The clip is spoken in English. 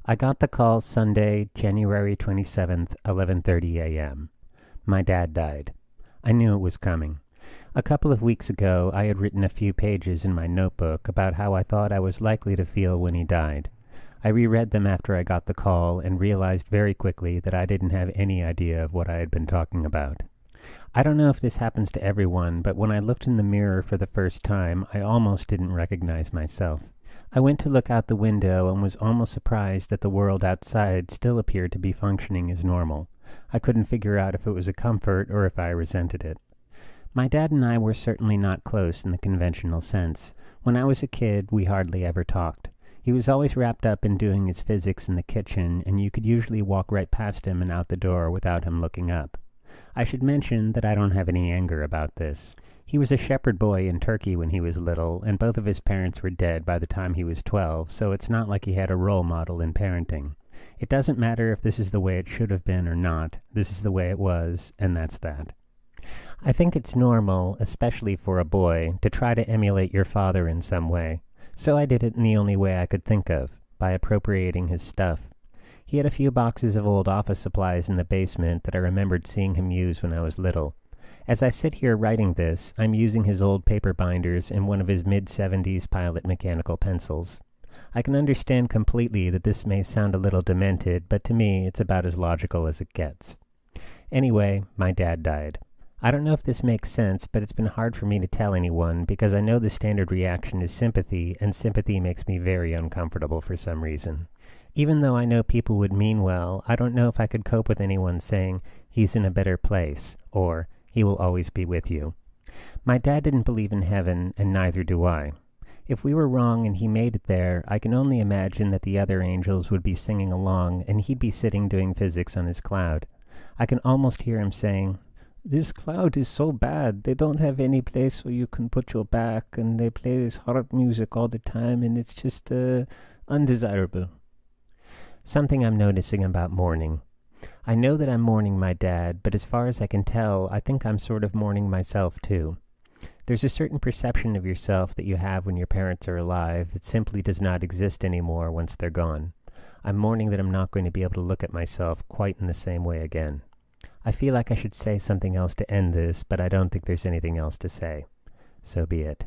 I got the call Sunday, January 27th, 11:30 a.m. My dad died. I knew it was coming. A couple of weeks ago, I had written a few pages in my notebook about how I thought I was likely to feel when he died. I reread them after I got the call and realized very quickly that I didn't have any idea of what I had been talking about. I don't know if this happens to everyone, but when I looked in the mirror for the first time, I almost didn't recognize myself. I went to look out the window and was almost surprised that the world outside still appeared to be functioning as normal. I couldn't figure out if it was a comfort or if I resented it. My dad and I were certainly not close in the conventional sense. When I was a kid, we hardly ever talked. He was always wrapped up in doing his physics in the kitchen, and you could usually walk right past him and out the door without him looking up. I should mention that I don't have any anger about this. He was a shepherd boy in Turkey when he was little, and both of his parents were dead by the time he was 12, so it's not like he had a role model in parenting. It doesn't matter if this is the way it should have been or not. This is the way it was, and that's that. I think it's normal, especially for a boy, to try to emulate your father in some way. So I did it in the only way I could think of, by appropriating his stuff. He had a few boxes of old office supplies in the basement that I remembered seeing him use when I was little. As I sit here writing this, I'm using his old paper binders and one of his mid-70s Pilot mechanical pencils. I can understand completely that this may sound a little demented, but to me it's about as logical as it gets. Anyway, my dad died. I don't know if this makes sense, but it's been hard for me to tell anyone because I know the standard reaction is sympathy, and sympathy makes me very uncomfortable for some reason. Even though I know people would mean well, I don't know if I could cope with anyone saying, "He's in a better place," or "He will always be with you." My dad didn't believe in heaven, and neither do I. If we were wrong and he made it there, I can only imagine that the other angels would be singing along, and he'd be sitting doing physics on his cloud. I can almost hear him saying, "This cloud is so bad. They don't have any place where you can put your back, and they play this harp music all the time, and it's just undesirable." Something I'm noticing about mourning. I know that I'm mourning my dad, but as far as I can tell, I think I'm sort of mourning myself too. There's a certain perception of yourself that you have when your parents are alive that simply does not exist anymore once they're gone. I'm mourning that I'm not going to be able to look at myself quite in the same way again. I feel like I should say something else to end this, but I don't think there's anything else to say. So be it.